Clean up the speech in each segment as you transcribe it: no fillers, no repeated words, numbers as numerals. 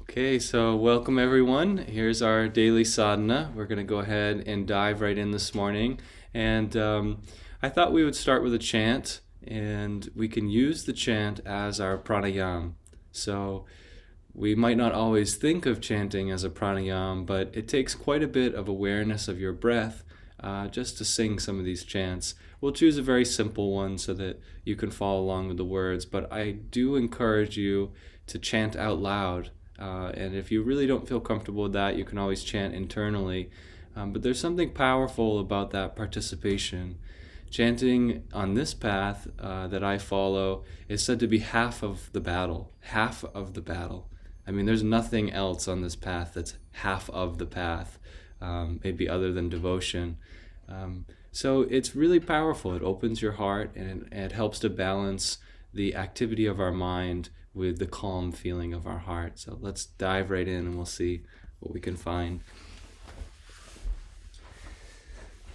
Okay, so welcome everyone. Here's our daily sadhana. We're going to go ahead and dive right in this morning. And I thought we would start with a chant, and we can use the chant as our pranayama. So we might not always think of chanting as a pranayama, but it takes quite a bit of awareness of your breath just to sing some of these chants. We'll choose a very simple one so that you can follow along with the words, but I do encourage you to chant out loud. And if you really don't feel comfortable with that, you can always chant internally. But there's something powerful about that participation. Chanting on this path that I follow is said to be half of the battle. Half of the battle. I mean, there's nothing else on this path that's half of the path, maybe other than devotion. So it's really powerful. It opens your heart, and it helps to balance the activity of our mind with the calm feeling of our heart. So let's dive right in and we'll see what we can find.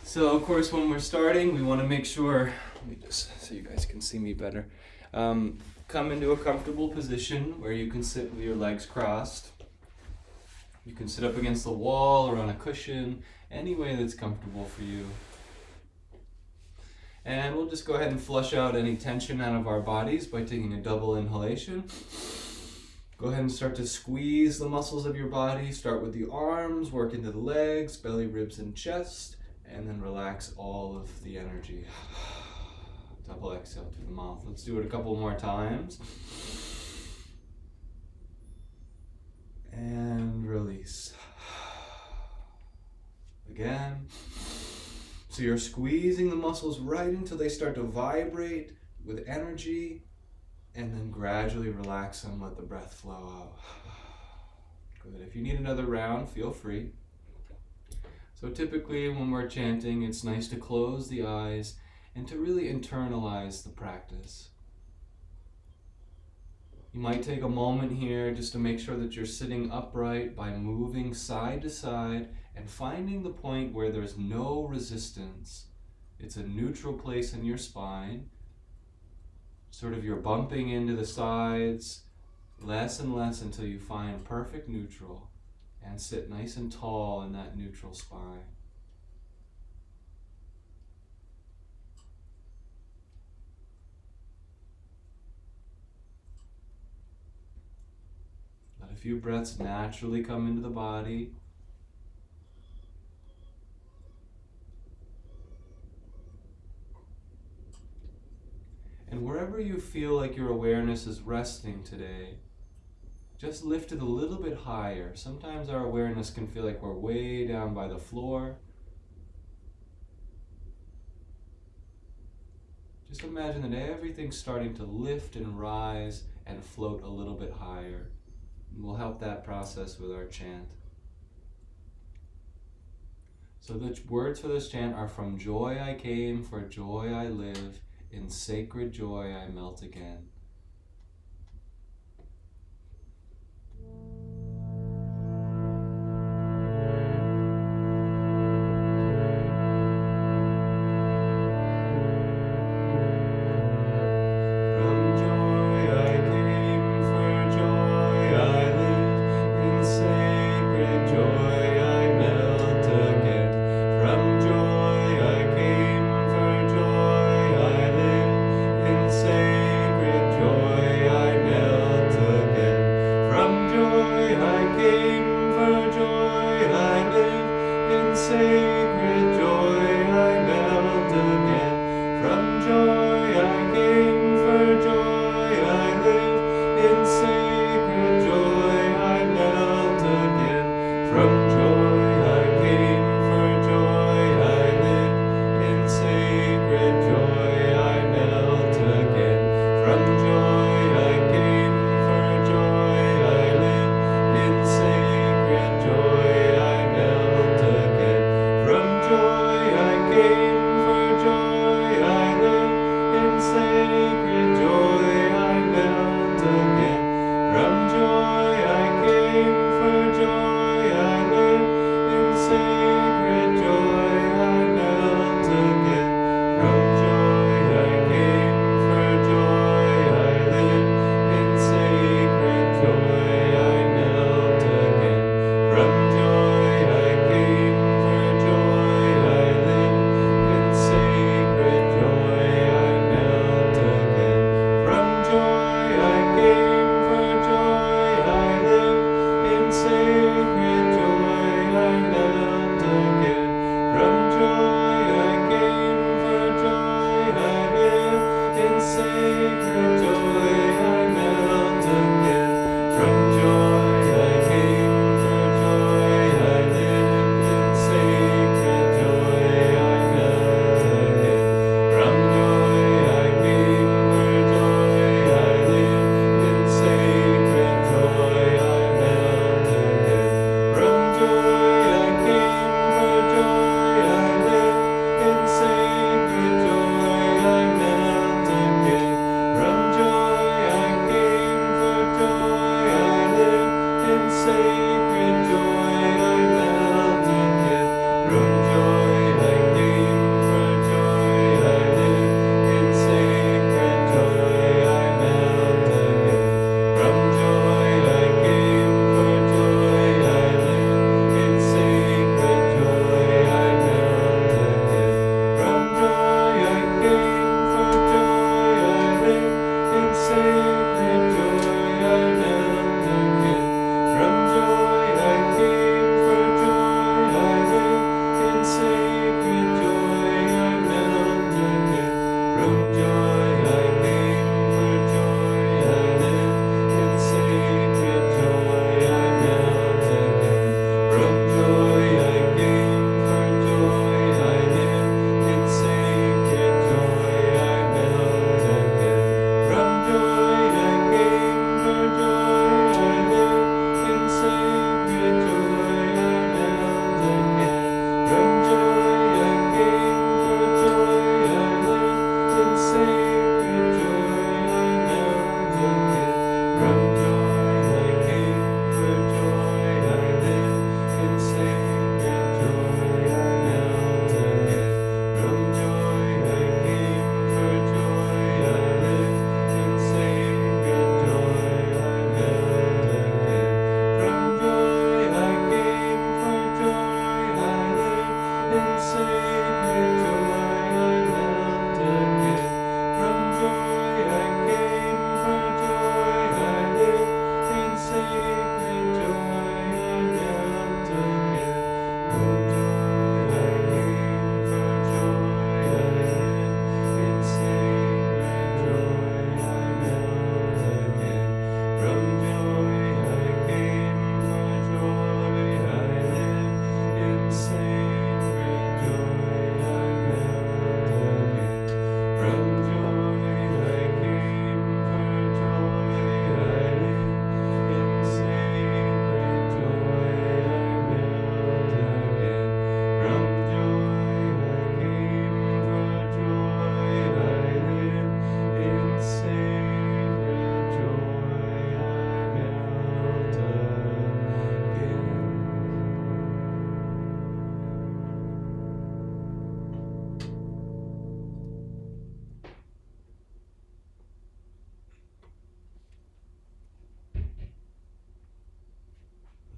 So of course, when we're starting, we want to make sure, let me just so you guys can see me better. Come into a comfortable position where you can sit with your legs crossed. You can sit up against the wall or on a cushion, any way that's comfortable for you. And we'll just go ahead and flush out any tension out of our bodies by taking a double inhalation. Go ahead and start to squeeze the muscles of your body. Start with the arms, work into the legs, belly, ribs, and chest, and then relax all of the energy. Double exhale through the mouth. Let's do it a couple more times. And release. Again. So you're squeezing the muscles right until they start to vibrate with energy, and then gradually relax them, let the breath flow out. Good. If you need another round, feel free. So typically when we're chanting, it's nice to close the eyes and to really internalize the practice. You might take a moment here just to make sure that you're sitting upright by moving side to side and finding the point where there's no resistance. It's a neutral place in your spine. Sort of you're bumping into the sides, less and less until you find perfect neutral, and sit nice and tall in that neutral spine. Let a few breaths naturally come into the body. And wherever you feel like your awareness is resting today, just lift it a little bit higher. Sometimes our awareness can feel like we're way down by the floor. Just imagine that everything's starting to lift and rise and float a little bit higher. And we'll help that process with our chant. So the words for this chant are: from joy I came, for joy I live. In sacred joy I melt again.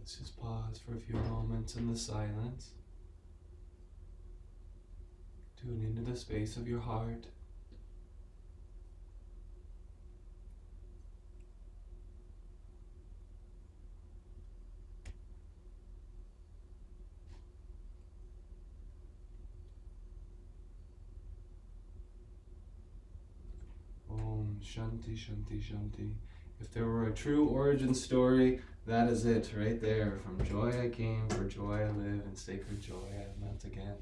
Let's just pause for a few moments in the silence. Tune into the space of your heart. Om Shanti Shanti Shanti. If there were a true origin story, that is it right there. From joy I came, for joy I live, and sacred joy I melt again.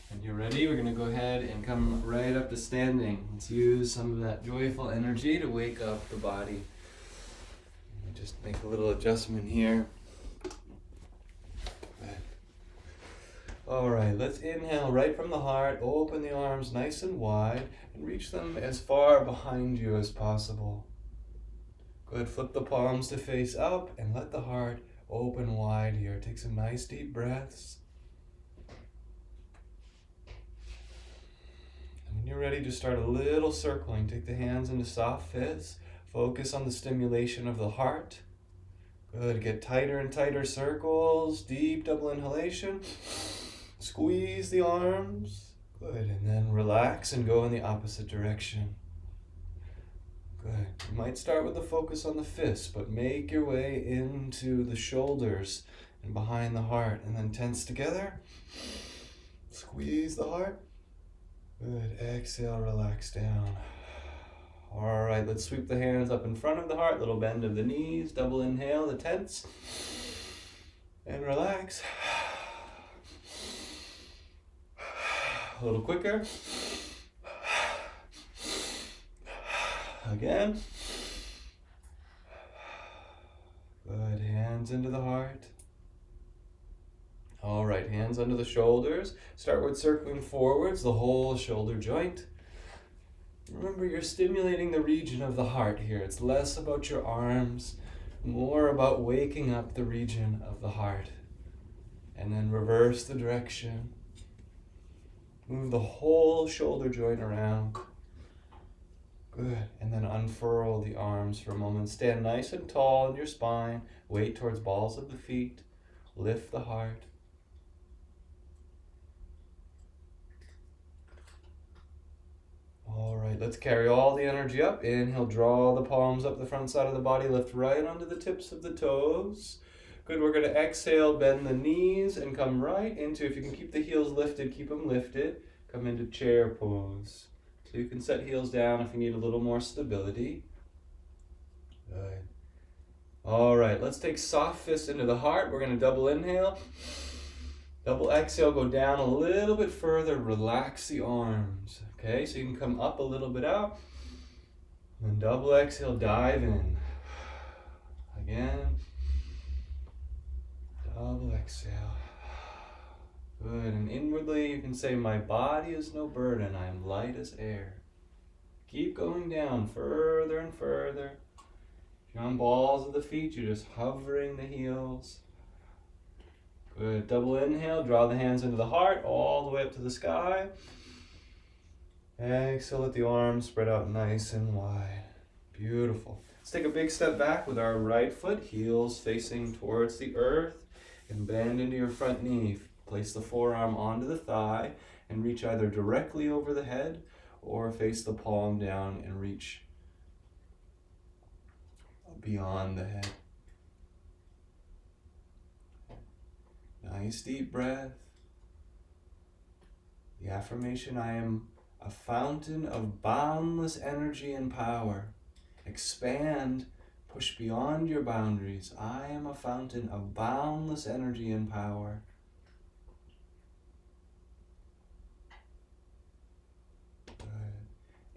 When you're ready, we're going to go ahead and come right up to standing. Let's use some of that joyful energy to wake up the body. Just make a little adjustment here. All right, let's inhale right from the heart. Open the arms nice and wide and reach them as far behind you as possible. Good, flip the palms to face up and let the heart open wide here. Take some nice deep breaths. And when you're ready, just start a little circling. Take the hands into soft fists. Focus on the stimulation of the heart. Good, get tighter and tighter circles. Deep double inhalation. Squeeze the arms. Good, and then relax and go in the opposite direction. Good. You might start with the focus on the fists, but make your way into the shoulders and behind the heart, and then tense together. Squeeze the heart. Good. Exhale, relax down. All right, let's sweep the hands up in front of the heart, little bend of the knees, double inhale, the tense, and relax. A little quicker. Again. Good, hands into the heart. All right, hands under the shoulders. Start with circling forwards, the whole shoulder joint. Remember, you're stimulating the region of the heart here. It's less about your arms, more about waking up the region of the heart. And then reverse the direction. Move the whole shoulder joint around. Good. And then unfurl the arms for a moment. Stand nice and tall in your spine. Weight towards balls of the feet. Lift the heart. All right, let's carry all the energy up. Inhale, draw the palms up the front side of the body. Lift right onto the tips of the toes. Good, we're going to exhale, bend the knees, and come right into, if you can keep the heels lifted, keep them lifted. Come into chair pose. So you can set heels down if you need a little more stability. Good. All right, let's take soft fists into the heart. We're going to double inhale. Double exhale, go down a little bit further. Relax the arms. Okay, so you can come up a little bit out. And then double exhale, dive in. Again. Double exhale. Good, and inwardly you can say, my body is no burden, I am light as air. Keep going down further and further. If you're on balls of the feet, you're just hovering the heels. Good, double inhale, draw the hands into the heart, all the way up to the sky. Exhale, let the arms spread out nice and wide. Beautiful. Let's take a big step back with our right foot, heels facing towards the earth, and bend into your front knee. Place the forearm onto the thigh and reach either directly over the head or face the palm down and reach beyond the head. Nice deep breath. The affirmation, I am a fountain of boundless energy and power. Expand, push beyond your boundaries. I am a fountain of boundless energy and power.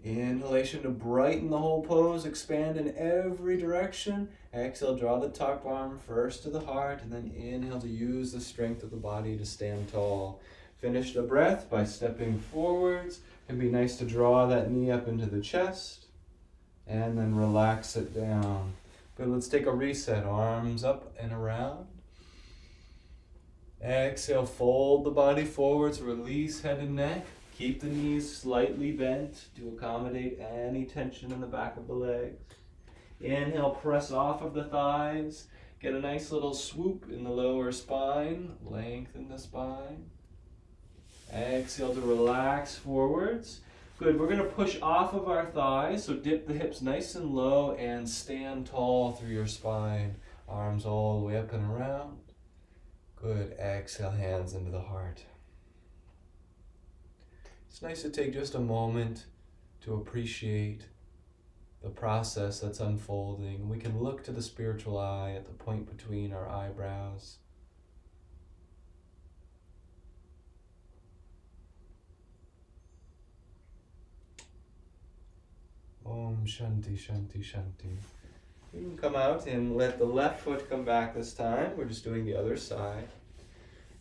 Inhalation to brighten the whole pose, expand in every direction. Exhale, draw the top arm first to the heart, and then inhale to use the strength of the body to stand tall. Finish the breath by stepping forwards. It can be nice to draw that knee up into the chest, and then relax it down. Good, let's take a reset. Arms up and around. Exhale, fold the body forwards, release head and neck. Keep the knees slightly bent to accommodate any tension in the back of the legs. Inhale, press off of the thighs. Get a nice little swoop in the lower spine. Lengthen the spine. Exhale to relax forwards. Good, we're going to push off of our thighs, so dip the hips nice and low and stand tall through your spine. Arms all the way up and around. Good, exhale, hands into the heart. It's nice to take just a moment to appreciate the process that's unfolding. We can look to the spiritual eye at the point between our eyebrows. Om Shanti Shanti Shanti. You can come out and let the left foot come back this time. We're just doing the other side.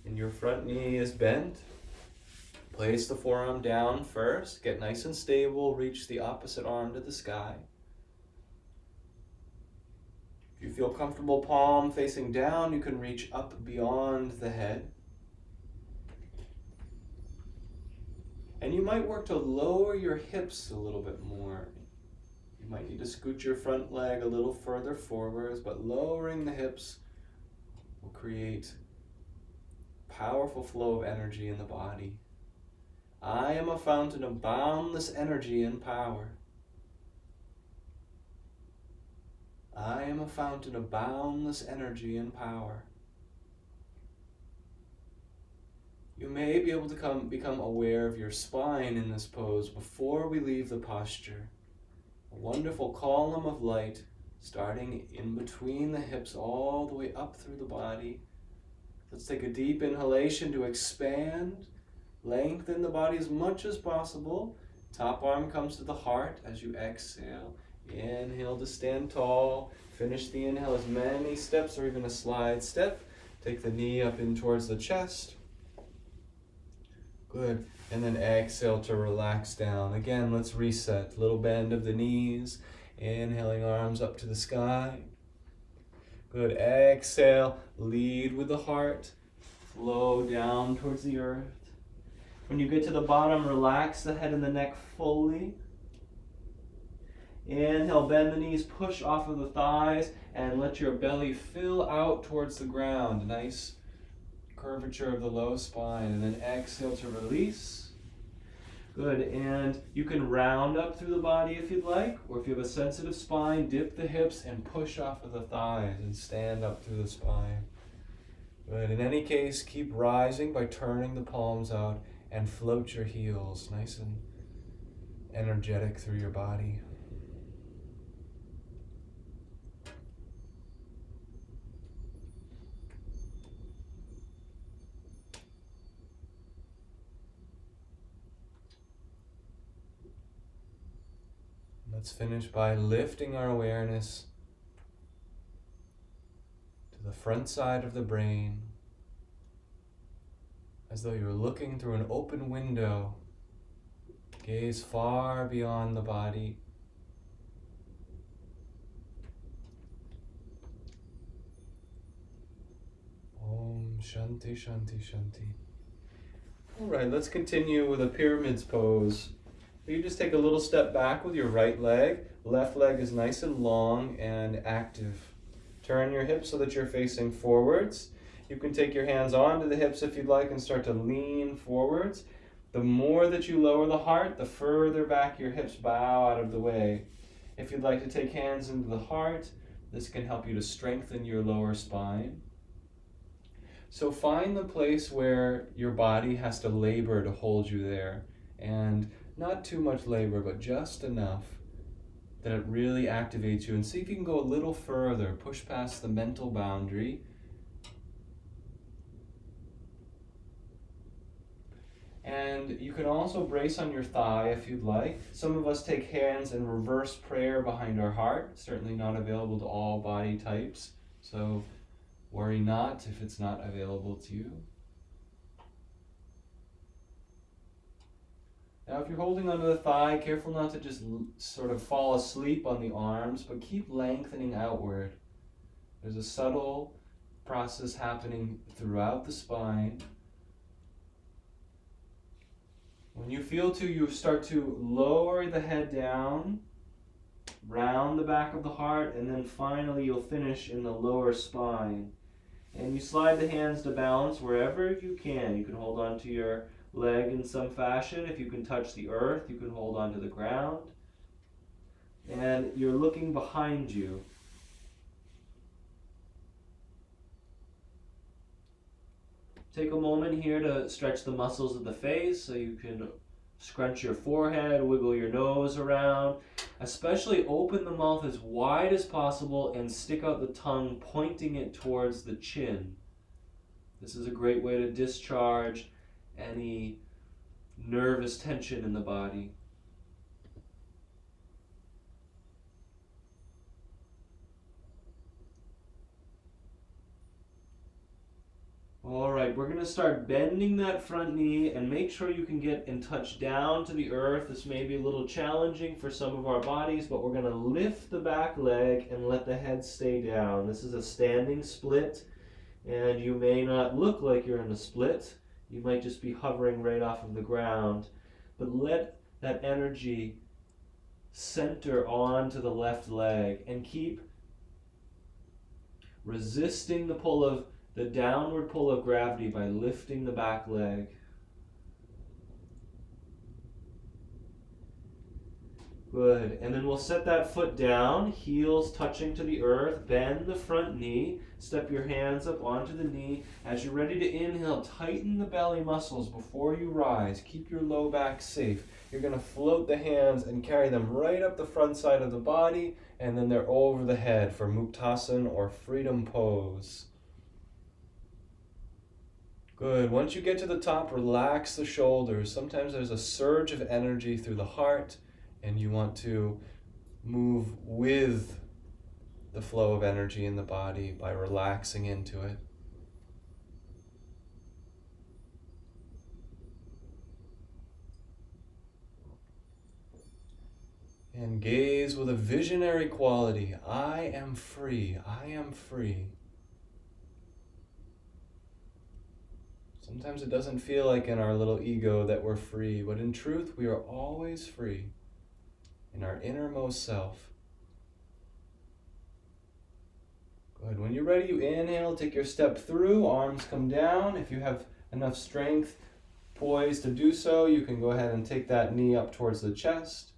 And your front knee is bent. Place the forearm down first. Get nice and stable. Reach the opposite arm to the sky. If you feel comfortable, palm facing down, you can reach up beyond the head. And you might work to lower your hips a little bit more. You might need to scoot your front leg a little further forwards, but lowering the hips will create powerful flow of energy in the body. I am a fountain of boundless energy and power. I am a fountain of boundless energy and power. You may be able to become aware of your spine in this pose before we leave the posture. A wonderful column of light starting in between the hips all the way up through the body. Let's take a deep inhalation to expand. Lengthen the body as much as possible. Top arm comes to the heart as you exhale. Inhale to stand tall. Finish the inhale as many steps or even a slide step. Take the knee up in towards the chest. Good. And then exhale to relax down. Again, let's reset. Little bend of the knees. Inhaling, arms up to the sky. Good. Exhale. Lead with the heart. Flow down towards the earth. When you get to the bottom, relax the head and the neck fully. Inhale, bend the knees, push off of the thighs, and let your belly fill out towards the ground. Nice curvature of the low spine. And then exhale to release. Good, and you can round up through the body if you'd like, or if you have a sensitive spine, dip the hips and push off of the thighs and stand up through the spine. Good, in any case, keep rising by turning the palms out and float your heels nice and energetic through your body. Let's finish by lifting our awareness to the front side of the brain, as though you're looking through an open window. Gaze far beyond the body. Om Shanti Shanti Shanti. All right, let's continue with a pyramids pose. You just take a little step back with your right leg. Left leg is nice and long and active. Turn your hips so that you're facing forwards. You can take your hands onto the hips if you'd like and start to lean forwards. The more that you lower the heart, the further back your hips bow out of the way. If you'd like to take hands into the heart, this can help you to strengthen your lower spine. So find the place where your body has to labor to hold you there. And not too much labor, but just enough that it really activates you. And see if you can go a little further, push past the mental boundary. And you can also brace on your thigh if you'd like. Some of us take hands in reverse prayer behind our heart. Certainly not available to all body types. So worry not if it's not available to you. Now if you're holding onto the thigh, careful not to just sort of fall asleep on the arms, but keep lengthening outward. There's a subtle process happening throughout the spine. When you feel to, you start to lower the head down round the back of the heart, and then finally you'll finish in the lower spine. And you slide the hands to balance wherever you can. You can hold on to your leg in some fashion. If you can touch the earth, you can hold on to the ground. And you're looking behind you. Take a moment here to stretch the muscles of the face so you can scrunch your forehead, wiggle your nose around. Especially open the mouth as wide as possible and stick out the tongue, pointing it towards the chin. This is a great way to discharge any nervous tension in the body. All right, we're going to start bending that front knee and make sure you can get and touch down to the earth. This may be a little challenging for some of our bodies, but we're going to lift the back leg and let the head stay down. This is a standing split, and you may not look like you're in a split. You might just be hovering right off of the ground. But let that energy center onto the left leg and keep resisting the downward pull of gravity by lifting the back leg. Good. And then we'll set that foot down, heels touching to the earth. Bend the front knee. Step your hands up onto the knee. As you're ready to inhale, tighten the belly muscles before you rise. Keep your low back safe. You're going to float the hands and carry them right up the front side of the body, and then they're over the head for Muktasana or freedom pose. Good. Once you get to the top, relax the shoulders. Sometimes there's a surge of energy through the heart, and you want to move with the flow of energy in the body by relaxing into it. And gaze with a visionary quality. I am free. I am free. Sometimes it doesn't feel like in our little ego that we're free, but in truth, we are always free in our innermost self. Good. When you're ready, you inhale, take your step through, arms come down. If you have enough strength, poise to do so, you can go ahead and take that knee up towards the chest.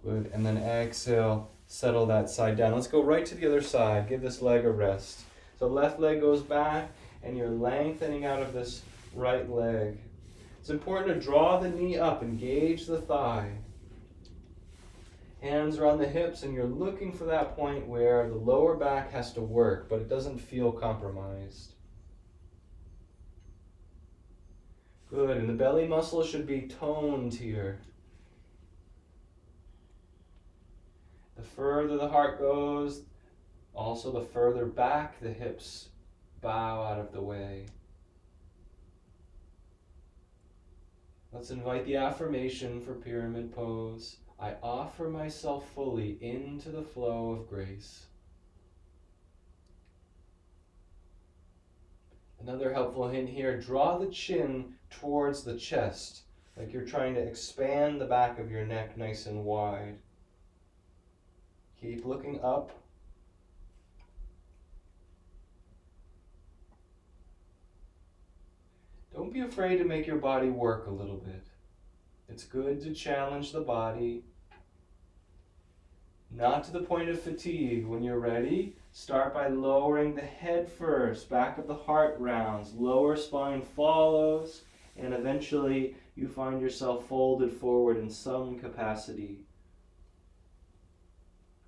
Good. And then exhale, settle that side down. Let's go right to the other side. Give this leg a rest. So left leg goes back, and you're lengthening out of this right leg. It's important to draw the knee up, engage the thigh. Hands are on the hips, and you're looking for that point where the lower back has to work, but it doesn't feel compromised. Good, and the belly muscles should be toned here. The further the heart goes, also the further back the hips bow out of the way. Let's invite the affirmation for pyramid pose. I offer myself fully into the flow of grace. Another helpful hint here, draw the chin towards the chest, like you're trying to expand the back of your neck nice and wide. Keep looking up. Don't be afraid to make your body work a little bit. It's good to challenge the body. Not to the point of fatigue. When you're ready, start by lowering the head first. Back of the heart rounds. Lower spine follows. And eventually you find yourself folded forward in some capacity.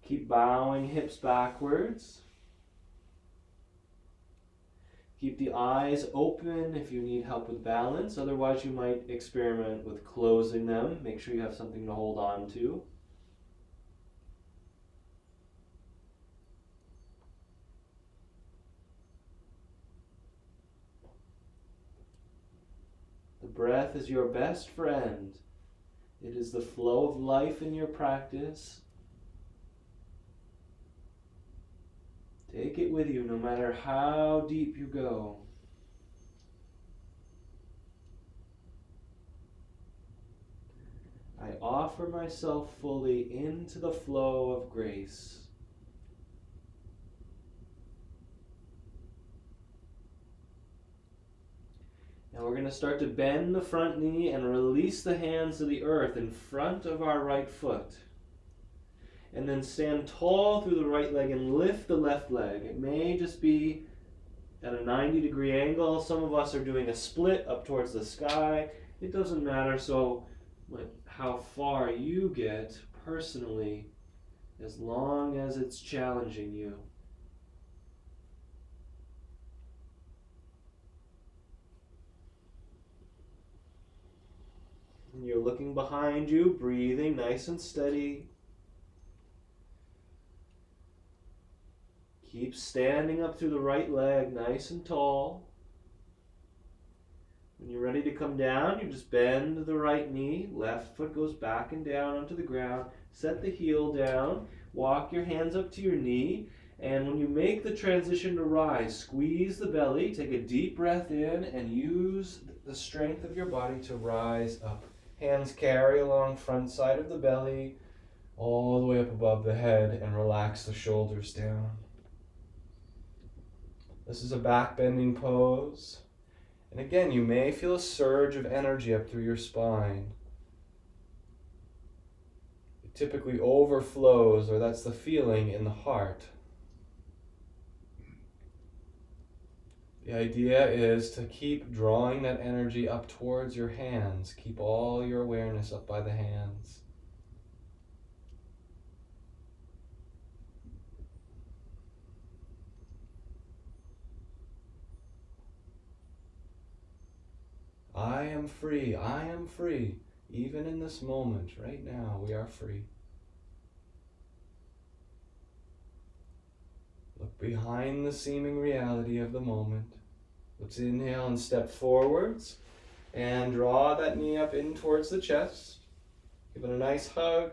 Keep bowing hips backwards. Keep the eyes open if you need help with balance. Otherwise, you might experiment with closing them. Make sure you have something to hold on to. The breath is your best friend. It is the flow of life in your practice. Take it with you no matter how deep you go. I offer myself fully into the flow of grace. Now we're going to start to bend the front knee and release the hands to the earth in front of our right foot. And then stand tall through the right leg and lift the left leg. It may just be at a 90-degree angle. Some of us are doing a split up towards the sky. It doesn't matter so how far you get personally, as long as it's challenging you. And you're looking behind you, breathing nice and steady. Keep standing up through the right leg, nice and tall. When you're ready to come down, you just bend the right knee. Left foot goes back and down onto the ground. Set the heel down. Walk your hands up to your knee. And when you make the transition to rise, squeeze the belly. Take a deep breath in and use the strength of your body to rise up. Hands carry along front side of the belly, all the way up above the head, and relax the shoulders down. This is a back bending pose. And again, you may feel a surge of energy up through your spine. It typically overflows, or that's the feeling in the heart. The idea is to keep drawing that energy up towards your hands. Keep all your awareness up by the hands. I am free. I am free. Even in this moment, right now, we are free. Look behind the seeming reality of the moment. Let's inhale and step forwards. And draw that knee up in towards the chest. Give it a nice hug.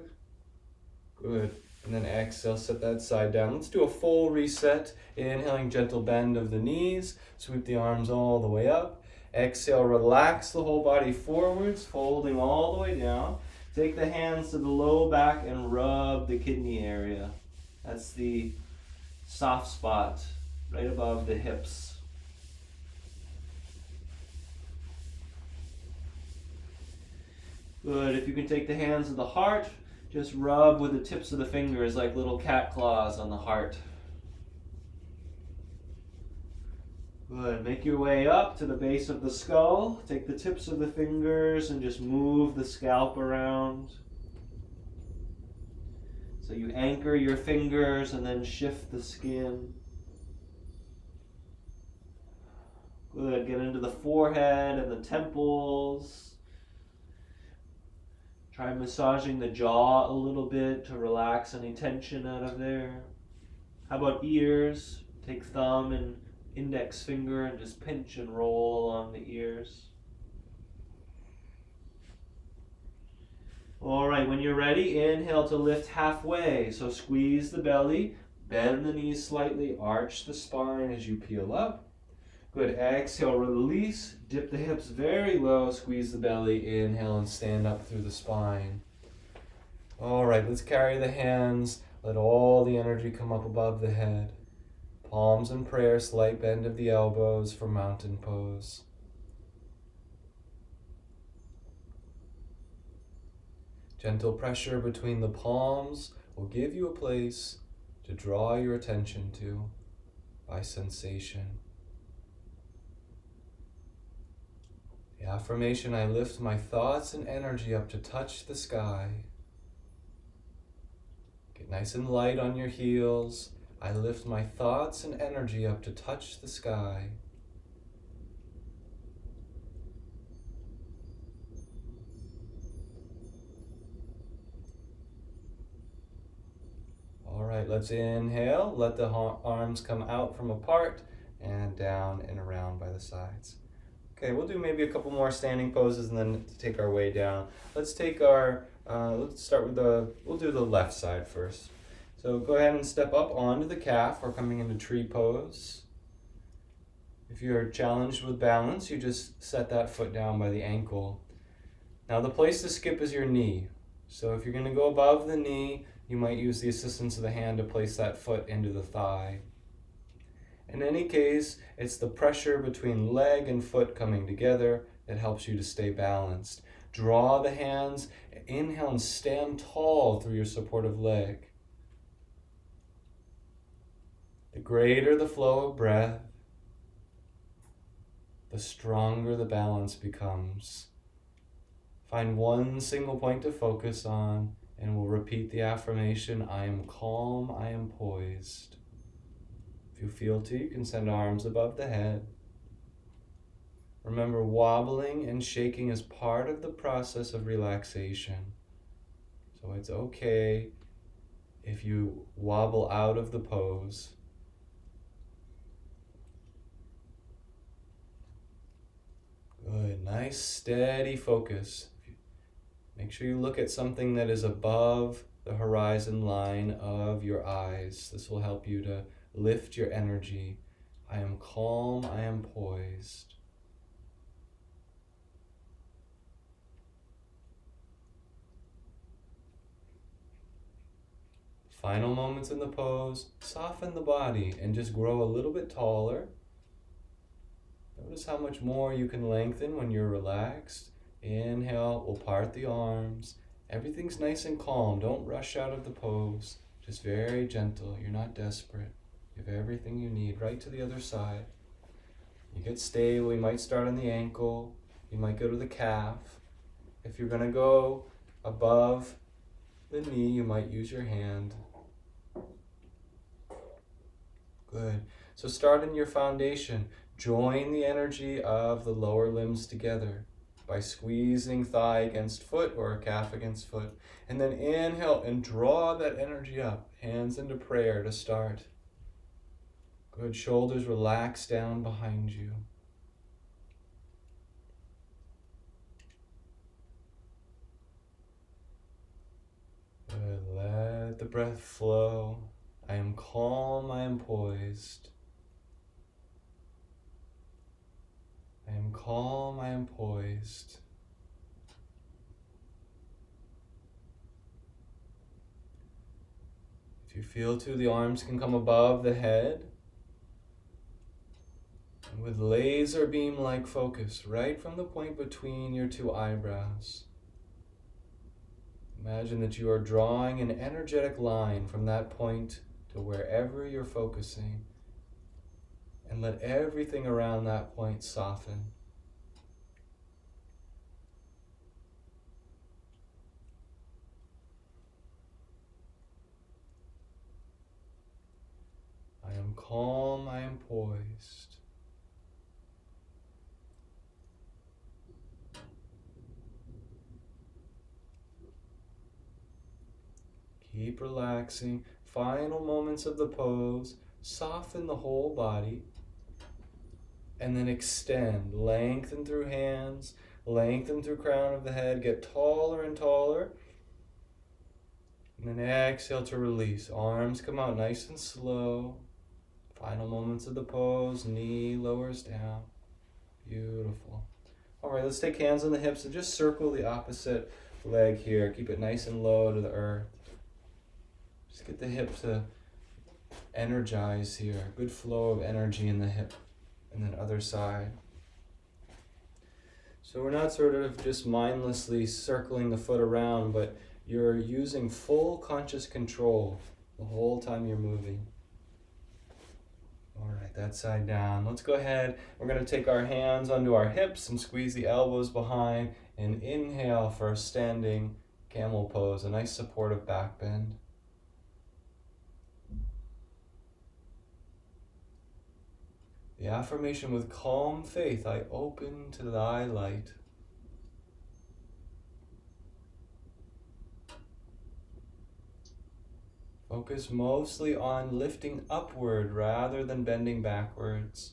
Good. And then exhale, set that side down. Let's do a full reset. Inhaling, gentle bend of the knees. Sweep the arms all the way up. Exhale, relax the whole body forwards, folding all the way down. Take the hands to the low back and rub the kidney area. That's the soft spot right above the hips. Good. If you can take the hands to the heart, just rub with the tips of the fingers like little cat claws on the heart. Good. Make your way up to the base of the skull. Take the tips of the fingers and just move the scalp around. So you anchor your fingers and then shift the skin. Good. Get into the forehead and the temples. Try massaging the jaw a little bit to relax any tension out of there. How about ears? Take thumb and index finger and just pinch and roll along the ears. All right, when you're ready, inhale to lift halfway. So squeeze the belly, bend the knees slightly, arch the spine as you peel up. Good. Exhale, release, dip the hips very low, squeeze the belly, inhale and stand up through the spine. All right, let's carry the hands, let all the energy come up above the head. Palms in prayer, slight bend of the elbows for mountain pose. Gentle pressure between the palms will give you a place to draw your attention to by sensation. The affirmation, I lift my thoughts and energy up to touch the sky. Get nice and light on your heels. I lift my thoughts and energy up to touch the sky. All right, let's inhale. Let the arms come out from apart and down and around by the sides. Okay, we'll do maybe a couple more standing poses and then take our way down. Let's take our, let's start with we'll do the left side first. So go ahead and step up onto the calf. We're coming into tree pose. If you're challenged with balance, you just set that foot down by the ankle. Now the place to skip is your knee. So if you're going to go above the knee, you might use the assistance of the hand to place that foot into the thigh. In any case, it's the pressure between leg and foot coming together that helps you to stay balanced. Draw the hands, inhale and stand tall through your supportive leg. The greater the flow of breath, the stronger the balance becomes. Find one single point to focus on, and we'll repeat the affirmation, I am calm, I am poised. If you feel to, you can send arms above the head. Remember, wobbling and shaking is part of the process of relaxation. So it's okay if you wobble out of the pose. Good, nice steady focus. Make sure you look at something that is above the horizon line of your eyes. This will help you to lift your energy. I am calm, I am poised. Final moments in the pose, soften the body and just grow a little bit taller. Notice how much more you can lengthen when you're relaxed. Inhale, we'll part the arms. Everything's nice and calm. Don't rush out of the pose. Just very gentle. You're not desperate. You have everything you need. Right to the other side. You get stable. You might start on the ankle. You might go to the calf. If you're going to go above the knee, you might use your hand. Good. So start in your foundation. Join the energy of the lower limbs together by squeezing thigh against foot or calf against foot. And then inhale and draw that energy up. Hands into prayer to start. Good. Shoulders relax down behind you. Good. Let the breath flow. I am calm, I am poised. I am calm, I am poised. If you feel to, the arms can come above the head. And with laser beam-like focus, right from the point between your two eyebrows. Imagine that you are drawing an energetic line from that point to wherever you're focusing. And let everything around that point soften. I am calm, I am poised. Keep relaxing. Final moments of the pose. Soften the whole body. And then extend, lengthen through hands, lengthen through crown of the head, get taller and taller. And then exhale to release. Arms come out nice and slow. Final moments of the pose, knee lowers down. Beautiful. All right, let's take hands on the hips and just circle the opposite leg here. Keep it nice and low to the earth. Just get the hip to energize here. Good flow of energy in the hip. And then other side. So we're not sort of just mindlessly circling the foot around, but you're using full conscious control the whole time you're moving. All right, that side down. Let's go ahead. We're going to take our hands onto our hips and squeeze the elbows behind and inhale for a standing camel pose, a nice supportive back bend. The affirmation, with calm faith, I open to thy light. Focus mostly on lifting upward rather than bending backwards.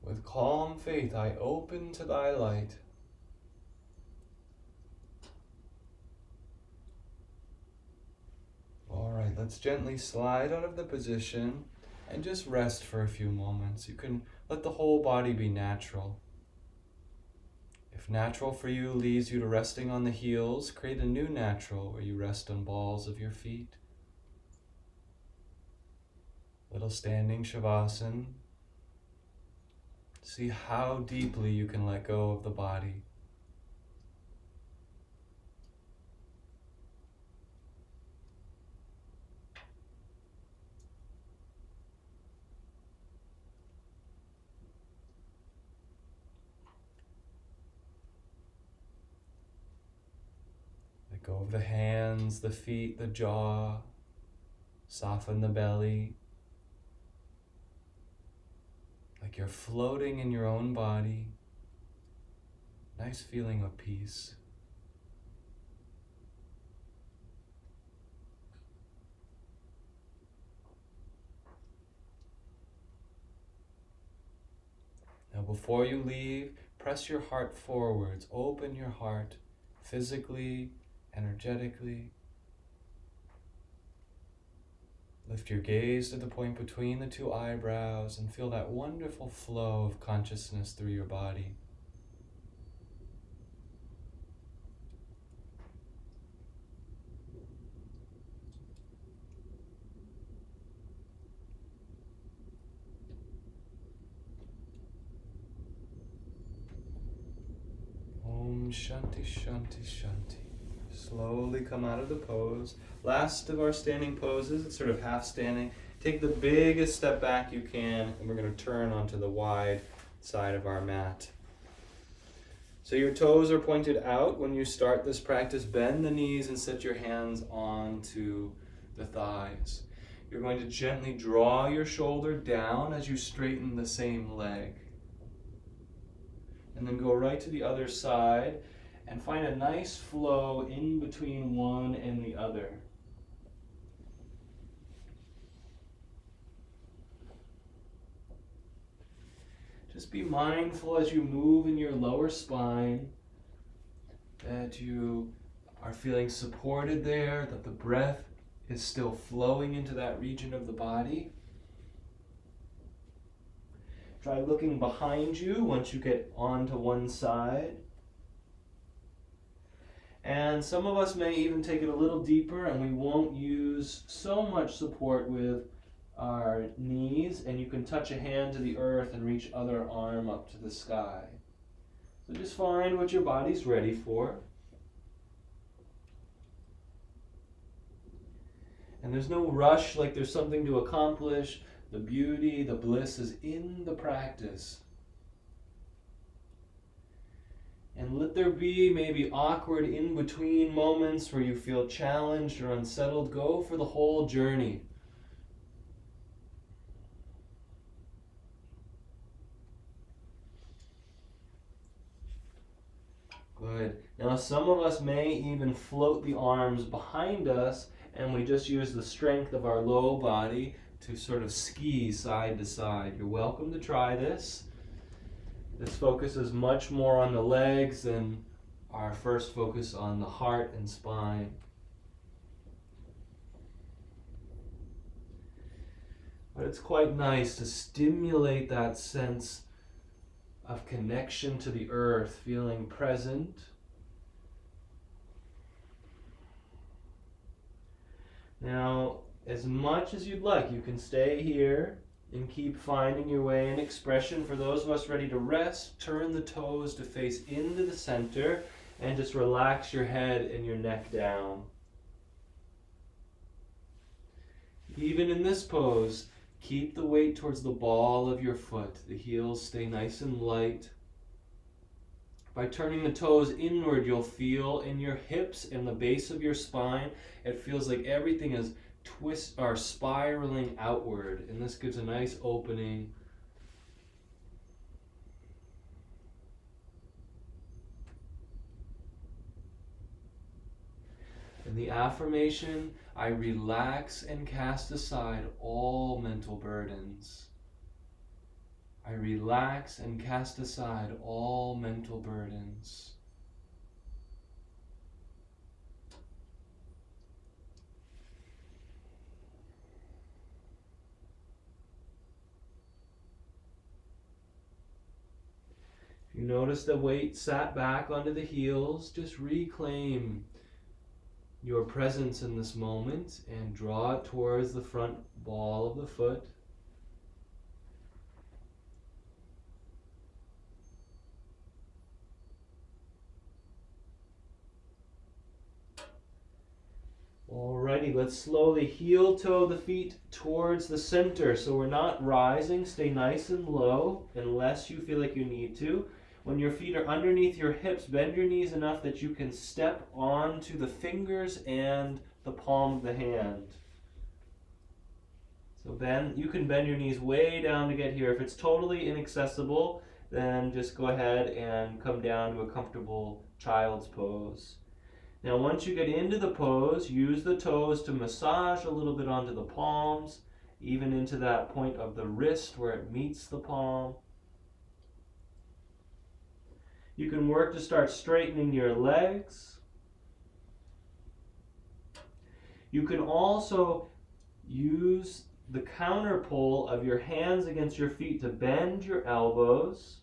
With calm faith, I open to thy light. All right, let's gently slide out of the position and just rest for a few moments. You can let the whole body be natural. If natural for you leads you to resting on the heels, create a new natural where you rest on balls of your feet. Little standing Shavasana. See how deeply you can let go of the body. Let go of the hands, the feet, the jaw. Soften the belly. Like you're floating in your own body. Nice feeling of peace. Now before you leave, press your heart forwards. Open your heart physically, energetically. Lift your gaze to the point between the two eyebrows and feel that wonderful flow of consciousness through your body. Om Shanti Shanti Shanti. Slowly come out of the pose. Last of our standing poses, it's sort of half standing. Take the biggest step back you can, and we're going to turn onto the wide side of our mat. So your toes are pointed out when you start this practice. Bend the knees and set your hands onto the thighs. You're going to gently draw your shoulder down as you straighten the same leg. And then go right to the other side and find a nice flow in between one and the other. Just be mindful as you move in your lower spine that you are feeling supported there, that the breath is still flowing into that region of the body. Try looking behind you once you get onto one side. And some of us may even take it a little deeper, and we won't use so much support with our knees, and you can touch a hand to the earth and reach other arm up to the sky. So just find what your body's ready for. And there's no rush like there's something to accomplish. The beauty, the bliss is in the practice. And let there be maybe awkward in-between moments where you feel challenged or unsettled. Go for the whole journey. Good. Now some of us may even float the arms behind us, and we just use the strength of our low body to sort of ski side to side. You're welcome to try this. This focus is much more on the legs than our first focus on the heart and spine. But it's quite nice to stimulate that sense of connection to the earth, feeling present. Now, as much as you'd like, you can stay here and keep finding your way in expression. For those of us ready to rest, turn the toes to face into the center and just relax your head and your neck down. Even in this pose, keep the weight towards the ball of your foot. The heels stay nice and light. By turning the toes inward, you'll feel in your hips and the base of your spine, it feels like everything is spiraling outward, and this gives a nice opening. In the affirmation, I relax and cast aside all mental burdens. I relax and cast aside all mental burdens. If you notice the weight sat back onto the heels, just reclaim your presence in this moment and draw it towards the front ball of the foot. Alrighty, let's slowly heel toe the feet towards the center. So we're not rising, stay nice and low unless you feel like you need to. When your feet are underneath your hips, bend your knees enough that you can step onto the fingers and the palm of the hand. So you can bend your knees way down to get here. If it's totally inaccessible, then just go ahead and come down to a comfortable child's pose. Now once you get into the pose, use the toes to massage a little bit onto the palms, even into that point of the wrist where it meets the palm. You can work to start straightening your legs. You can also use the counter pull of your hands against your feet to bend your elbows.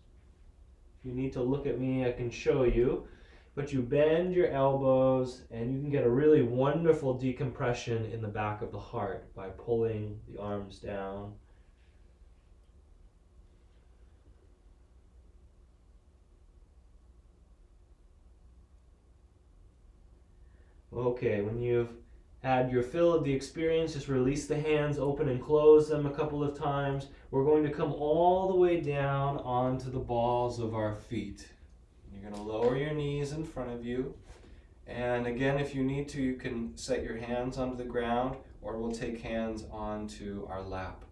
If you need to look at me, I can show you. But you bend your elbows and you can get a really wonderful decompression in the back of the heart by pulling the arms down. Okay, when you've had your fill of the experience, just release the hands, open and close them a couple of times. We're going to come all the way down onto the balls of our feet. You're going to lower your knees in front of you. And again, if you need to, you can set your hands onto the ground, or we'll take hands onto our lap.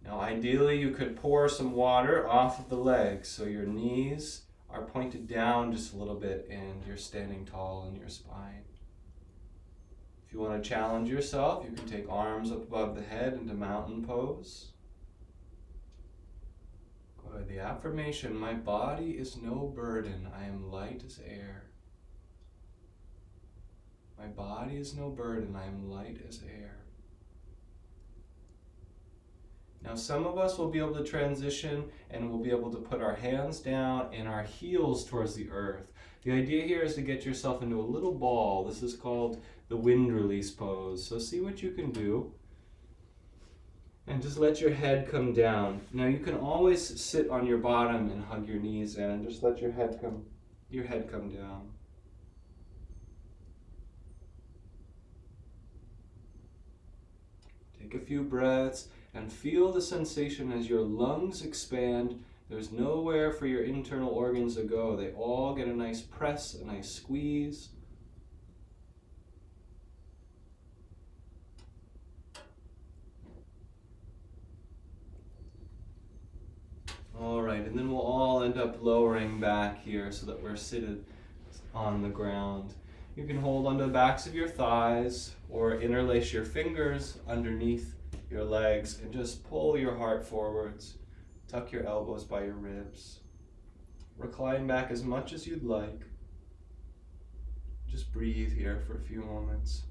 Now, ideally, you could pour some water off of the legs so your knees are pointed down just a little bit and you're standing tall in your spine. If you want to challenge yourself, you can take arms up above the head into mountain pose. The affirmation, my body is no burden, I am light as air. My body is no burden, I am light as air. Now some of us will be able to transition and we'll be able to put our hands down and our heels towards the earth. The idea here is to get yourself into a little ball. This is called the wind release pose. So see what you can do. And just let your head come down. Now you can always sit on your bottom and hug your knees in and just let your head come down. Take a few breaths and feel the sensation as your lungs expand. There's nowhere for your internal organs to go. They all get a nice press, a nice squeeze. All right, and then we'll all end up lowering back here so that we're seated on the ground. You can hold onto the backs of your thighs or interlace your fingers underneath your legs and just pull your heart forwards. Tuck your elbows by your ribs. Recline back as much as you'd like. Just breathe here for a few moments.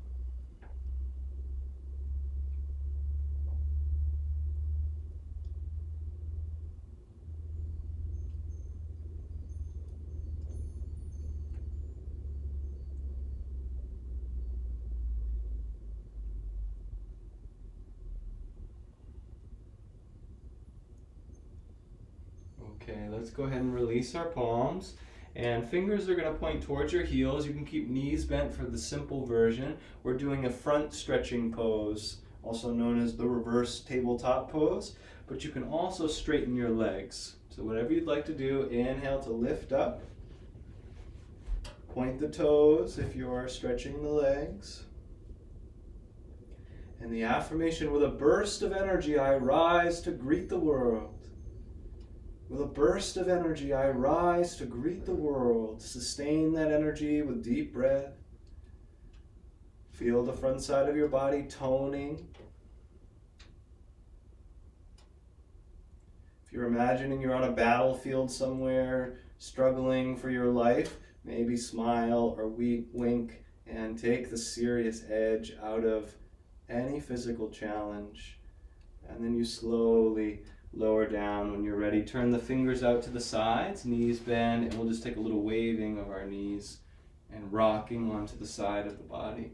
Okay, let's go ahead and release our palms. And fingers are going to point towards your heels. You can keep knees bent for the simple version. We're doing a front stretching pose, also known as the reverse tabletop pose. But you can also straighten your legs. So whatever you'd like to do, inhale to lift up. Point the toes if you're stretching the legs. And the affirmation, with a burst of energy, I rise to greet the world. With a burst of energy, I rise to greet the world. Sustain that energy with deep breath. Feel the front side of your body toning. If you're imagining you're on a battlefield somewhere, struggling for your life, maybe smile or wink and take the serious edge out of any physical challenge. And then you slowly lower down. When you're ready, turn the fingers out to the sides, knees bend, and we'll just take a little waving of our knees and rocking onto the side of the body.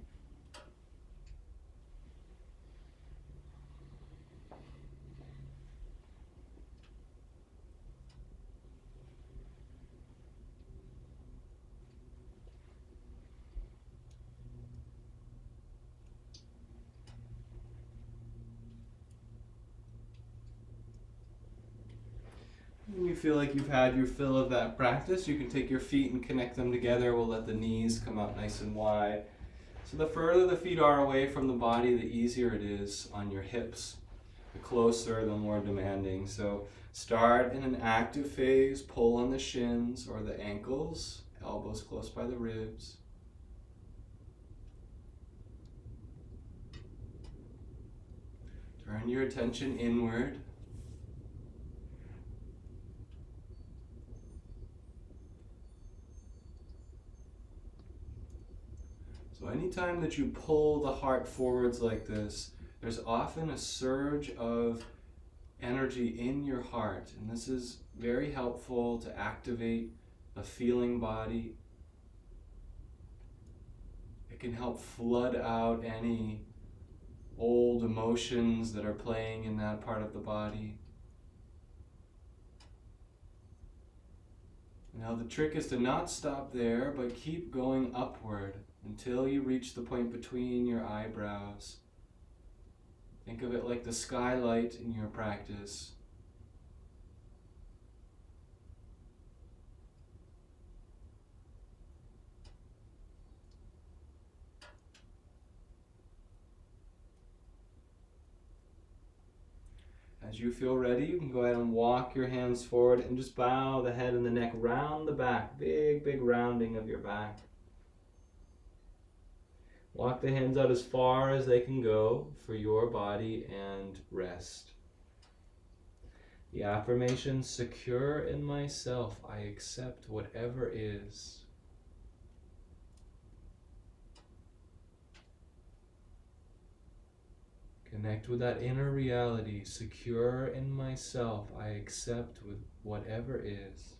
When you feel like you've had your fill of that practice, you can take your feet and connect them together. We'll let the knees come out nice and wide. So the further the feet are away from the body, the easier it is on your hips. The closer, the more demanding. So start in an active phase, pull on the shins or the ankles, elbows close by the ribs. Turn your attention inward. So anytime that you pull the heart forwards like this, there's often a surge of energy in your heart. And this is very helpful to activate a feeling body. It can help flood out any old emotions that are playing in that part of the body. Now the trick is to not stop there, but keep going upward until you reach the point between your eyebrows. Think of it like the skylight in your practice. As you feel ready, you can go ahead and walk your hands forward and just bow the head and the neck, round the back. Big, big rounding of your back. Walk the hands out as far as they can go for your body and rest. The affirmation, secure in myself, I accept whatever is. Connect with that inner reality, secure in myself, I accept with whatever is.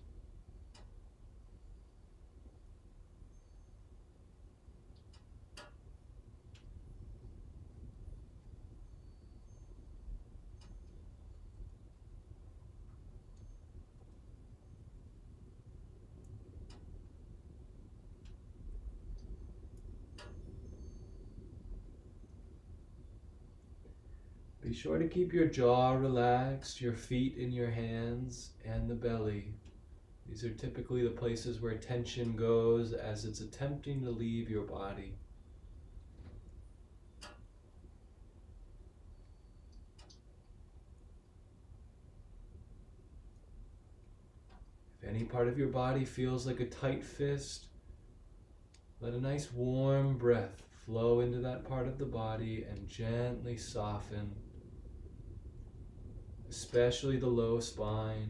Be sure to keep your jaw relaxed, your feet in your hands, and the belly. These are typically the places where tension goes as it's attempting to leave your body. If any part of your body feels like a tight fist, let a nice warm breath flow into that part of the body and gently soften, especially the low spine.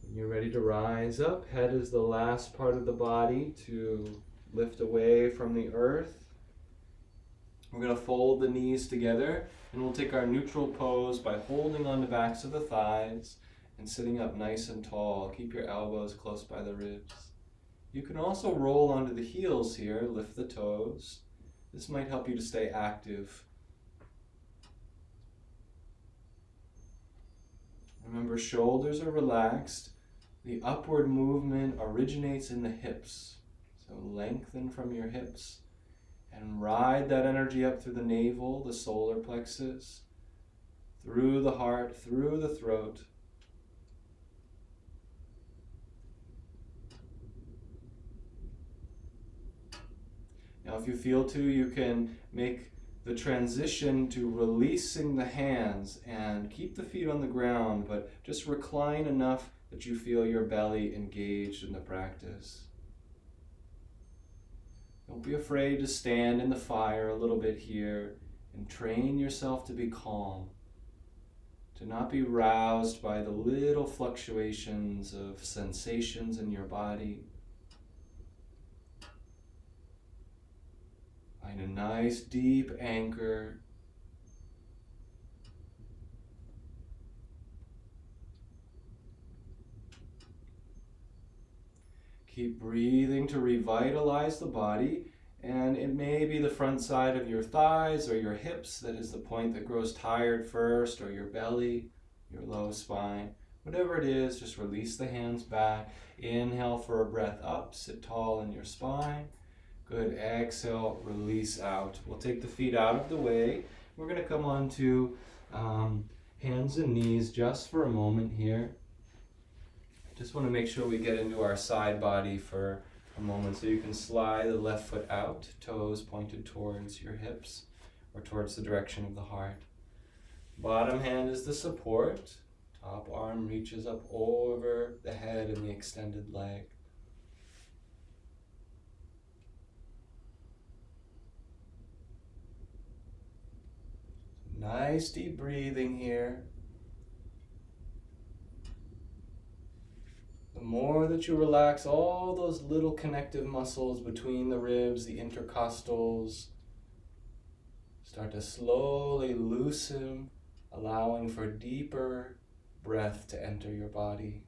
When you're ready to rise up, head is the last part of the body to lift away from the earth. We're going to fold the knees together and we'll take our neutral pose by holding on the backs of the thighs and sitting up nice and tall. Keep your elbows close by the ribs. You can also roll onto the heels here, lift the toes. This might help you to stay active. Remember, shoulders are relaxed. The upward movement originates in the hips. So lengthen from your hips and ride that energy up through the navel, the solar plexus, through the heart, through the throat. Now if you feel to, you can make the transition to releasing the hands and keep the feet on the ground, but just recline enough that you feel your belly engaged in the practice. Don't be afraid to stand in the fire a little bit here and train yourself to be calm, to not be roused by the little fluctuations of sensations in your body. Find a nice deep anchor. Keep breathing to revitalize the body, and it may be the front side of your thighs or your hips that is the point that grows tired first, or your belly, your low spine. Whatever it is, just release the hands back. Inhale for a breath up, sit tall in your spine. Good, exhale, release out. We'll take the feet out of the way. We're going to come on to hands and knees just for a moment here. Just want to make sure we get into our side body for a moment. So you can slide the left foot out, toes pointed towards your hips or towards the direction of the heart. Bottom hand is the support. Top arm reaches up over the head and the extended leg. Nice deep breathing here. The more that you relax all those little connective muscles between the ribs, the intercostals, start to slowly loosen, allowing for deeper breath to enter your body.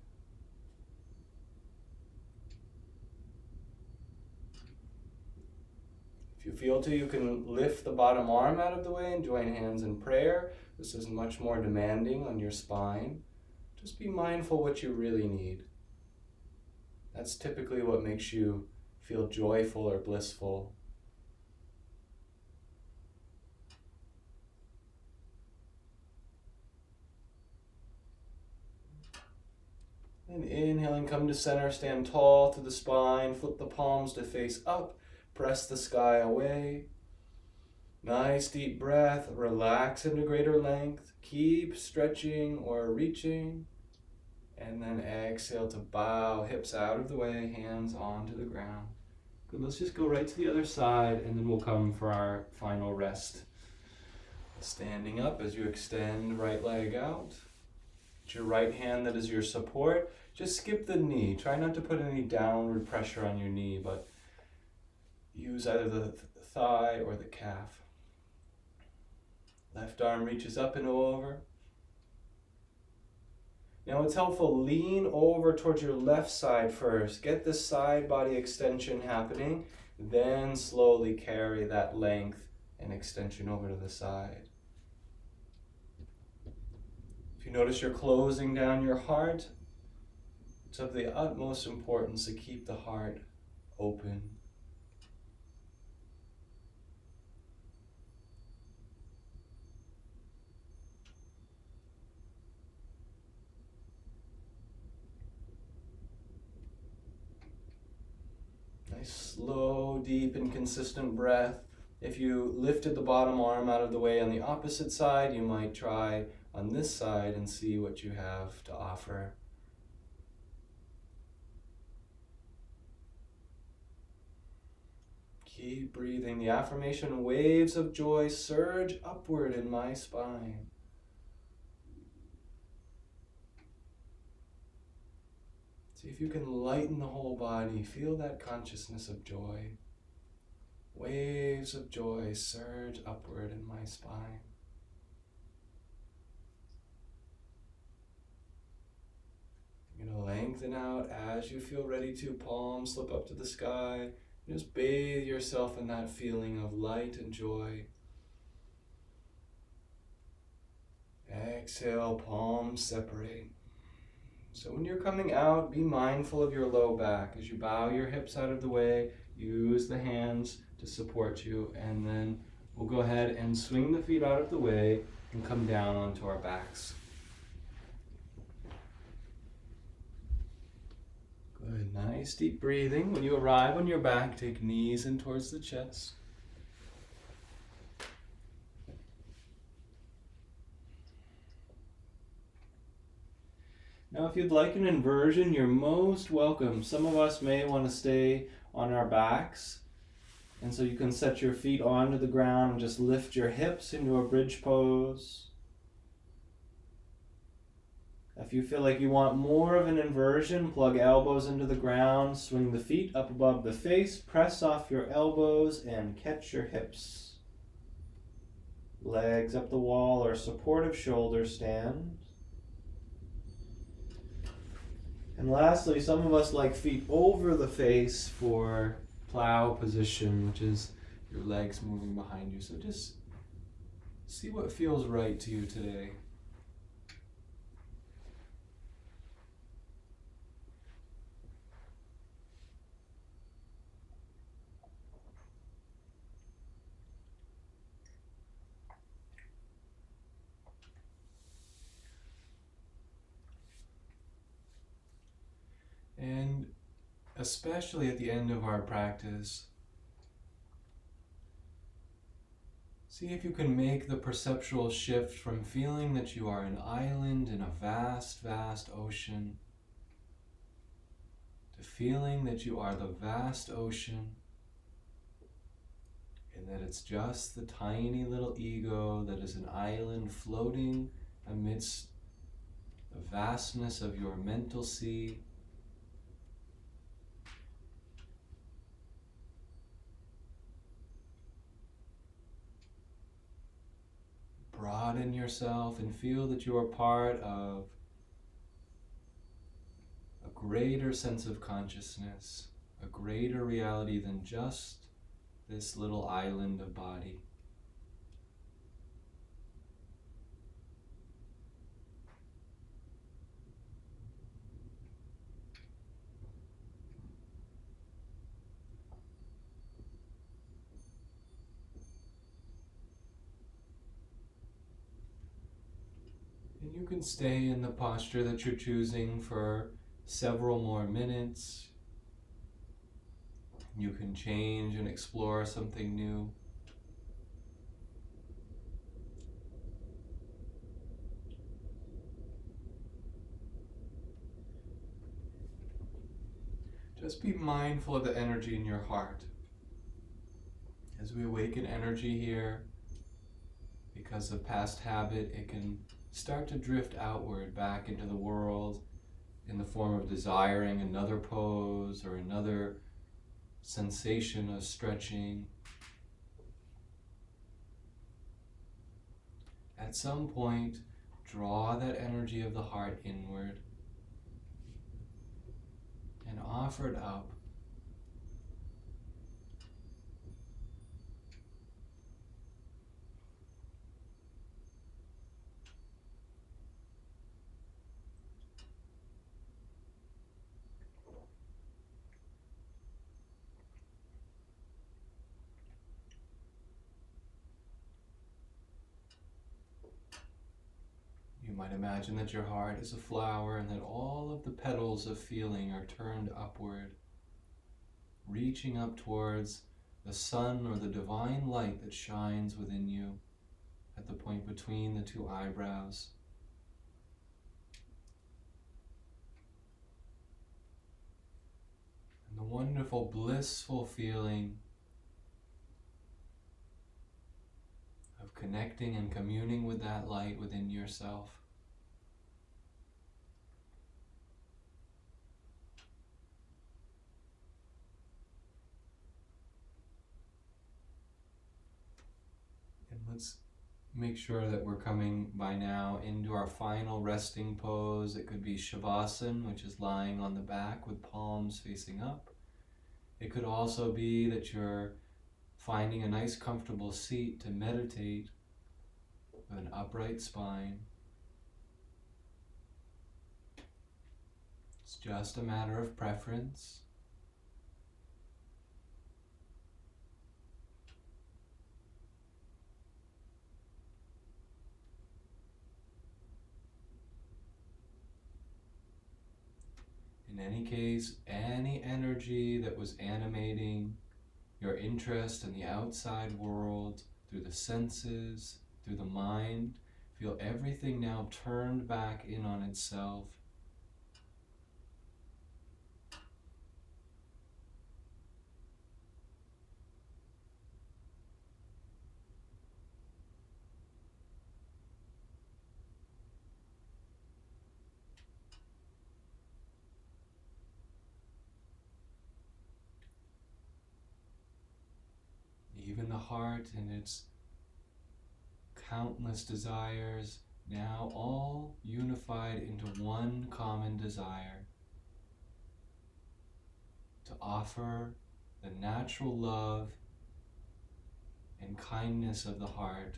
If you feel to, you can lift the bottom arm out of the way and join hands in prayer. This is much more demanding on your spine. Just be mindful what you really need. That's typically what makes you feel joyful or blissful. And inhaling, come to center, stand tall through the spine, flip the palms to face up, press the sky away. Nice deep breath, relax into greater length, keep stretching or reaching. And then exhale to bow, hips out of the way, hands onto the ground. Good, let's just go right to the other side and then we'll come for our final rest. Standing up as you extend right leg out. It's your right hand that is your support. Just skip the knee. Try not to put any downward pressure on your knee, but use either the thigh or the calf. Left arm reaches up and over. Now it's helpful, lean over towards your left side first. Get the side body extension happening, then slowly carry that length and extension over to the side. If you notice you're closing down your heart, it's of the utmost importance to keep the heart open. Slow, deep, and consistent breath. If you lifted the bottom arm out of the way on the opposite side, you might try on this side and see what you have to offer. Keep breathing. The affirmation, waves of joy surge upward in my spine. See if you can lighten the whole body. Feel that consciousness of joy. Waves of joy surge upward in my spine. You're going to lengthen out as you feel ready to. Palms slip up to the sky. Just bathe yourself in that feeling of light and joy. Exhale, palms separate. So when you're coming out, be mindful of your low back. As you bow your hips out of the way, use the hands to support you, and then we'll go ahead and swing the feet out of the way and come down onto our backs. Good, nice deep breathing. When you arrive on your back, take knees in towards the chest. Now, if you'd like an inversion, you're most welcome. Some of us may want to stay on our backs. And so you can set your feet onto the ground and just lift your hips into a bridge pose. If you feel like you want more of an inversion, plug elbows into the ground, swing the feet up above the face, press off your elbows, and catch your hips. Legs up the wall or supportive shoulder stand. And lastly, some of us like feet over the face for plow position, which is your legs moving behind you. So just see what feels right to you today. And especially at the end of our practice, see if you can make the perceptual shift from feeling that you are an island in a vast, vast ocean to feeling that you are the vast ocean and that it's just the tiny little ego that is an island floating amidst the vastness of your mental sea. Broaden yourself and feel that you are part of a greater sense of consciousness, a greater reality than just this little island of body. And you can stay in the posture that you're choosing for several more minutes. You can change and explore something new. Just be mindful of the energy in your heart. As we awaken energy here, because of past habit, it can start to drift outward back into the world in the form of desiring another pose or another sensation of stretching. At some point, draw that energy of the heart inward and offer it up. You might imagine that your heart is a flower and that all of the petals of feeling are turned upward, reaching up towards the sun or the divine light that shines within you at the point between the two eyebrows. And the wonderful, blissful feeling of connecting and communing with that light within yourself. And let's make sure that we're coming by now into our final resting pose. It could be Shavasana, which is lying on the back with palms facing up. It could also be that you're finding a nice comfortable seat to meditate with an upright spine. It's just a matter of preference. In any case, any energy that was animating your interest in the outside world, through the senses, through the mind, feel everything now turned back in on itself. even the heart and its countless desires, now all unified into one common desire, to offer the natural love and kindness of the heart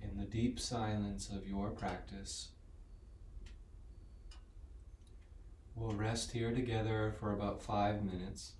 in the deep silence of your practice. We'll rest here together for about 5 minutes.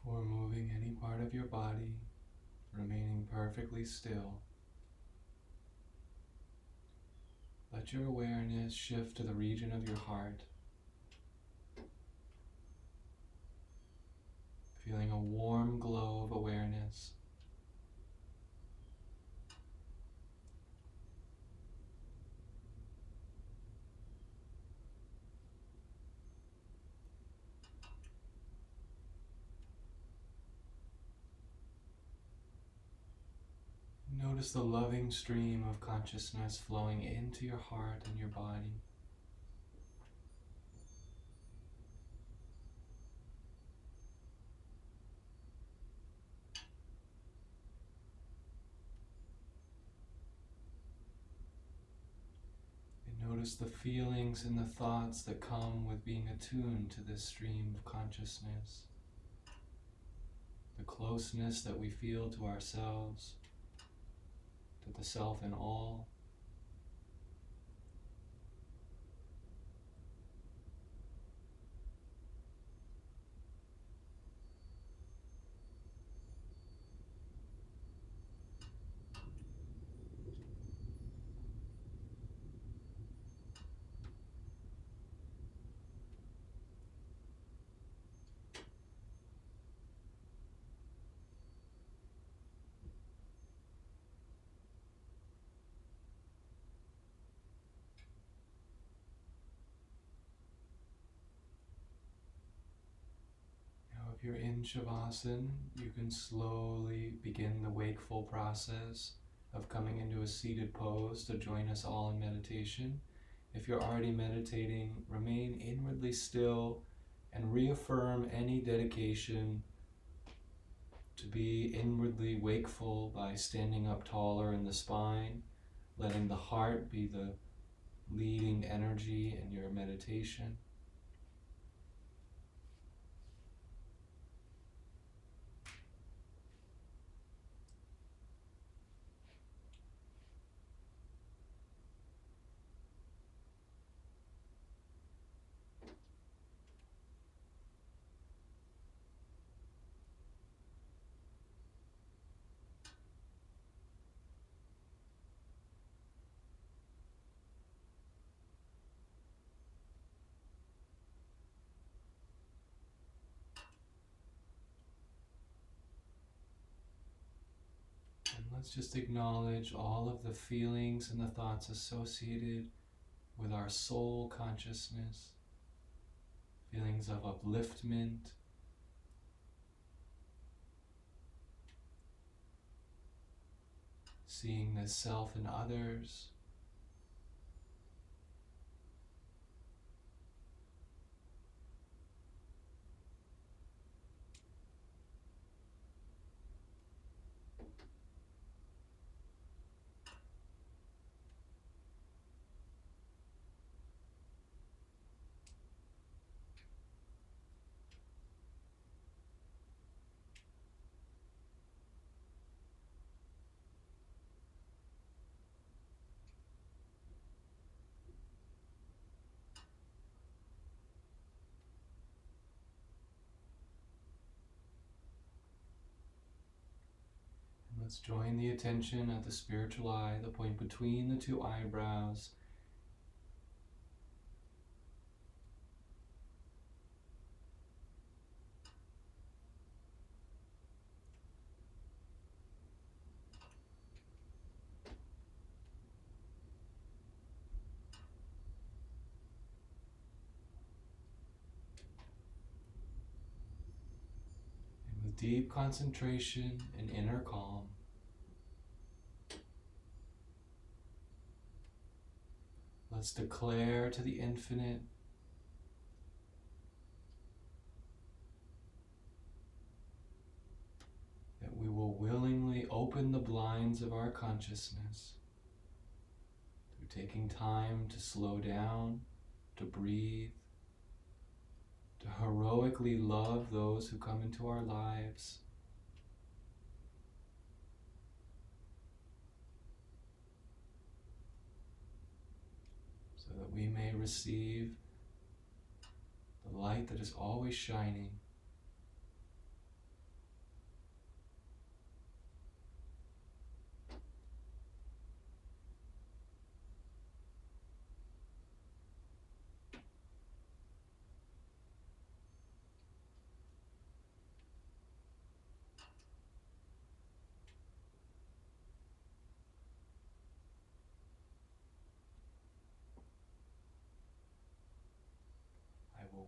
Before moving any part of your body, remaining perfectly still, let your awareness shift to the region of your heart, feeling a warm glow of awareness. Notice the loving stream of consciousness flowing into your heart and your body. And notice the feelings and the thoughts that come with being attuned to this stream of consciousness. The closeness that we feel to ourselves, to the self in all. If you're in Shavasana, you can slowly begin the wakeful process of coming into a seated pose to join us all in meditation. If you're already meditating, remain inwardly still and reaffirm any dedication to be inwardly wakeful by standing up taller in the spine, letting the heart be the leading energy in your meditation. And let's just acknowledge all of the feelings and the thoughts associated with our soul consciousness, feelings of upliftment, seeing the self in others, let's join the attention at the spiritual eye, the point between the two eyebrows. And with deep concentration and inner calm, let's declare to the infinite that we will willingly open the blinds of our consciousness through taking time to slow down, to breathe, to heroically love those who come into our lives, so that we may receive the light that is always shining,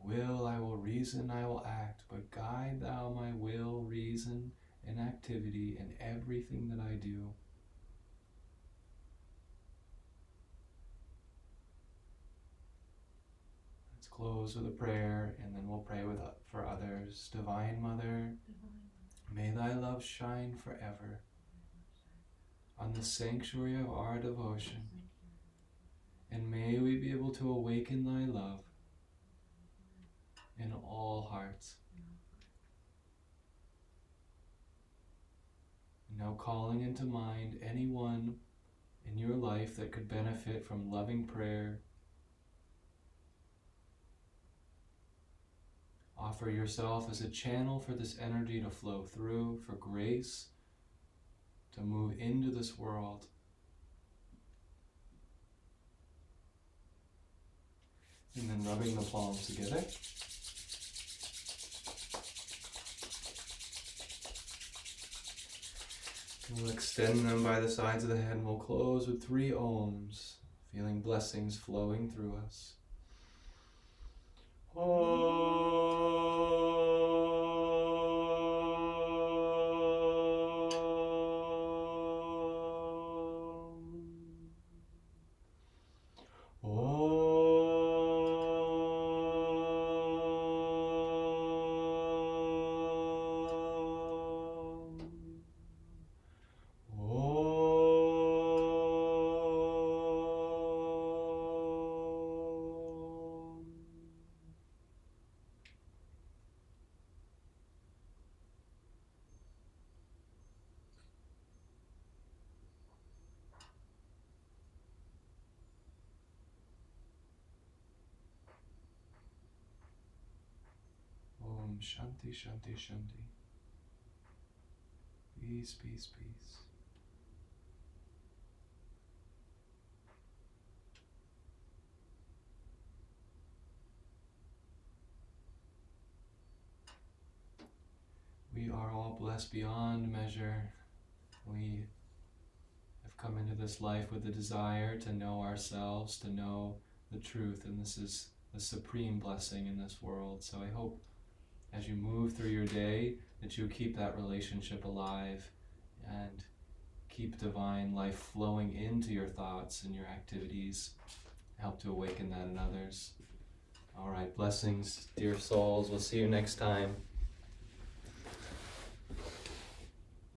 Will, I will reason, I will act, but guide thou my will, reason, and activity in everything that I do. Let's close with a prayer, and then we'll pray for others. Divine Mother, may thy love shine forever on the sanctuary of our devotion, and may we be able to awaken thy love in all hearts. Now calling into mind anyone in your life that could benefit from loving prayer, offer yourself as a channel for this energy to flow through, for grace to move into this world. And then rubbing the palms together. And we'll extend them by the sides of the head, and we'll close with 3 Ohms, feeling blessings flowing through us. Om Shanti Shanti Shanti. Peace, peace, peace. We are all blessed beyond measure. We have come into this life with the desire to know ourselves, to know the truth, and this is the supreme blessing in this world. So I hope as you move through your day that you keep that relationship alive and keep divine life flowing into your thoughts and your activities. Help to awaken that in others. All right, blessings, dear souls. We'll see you next time.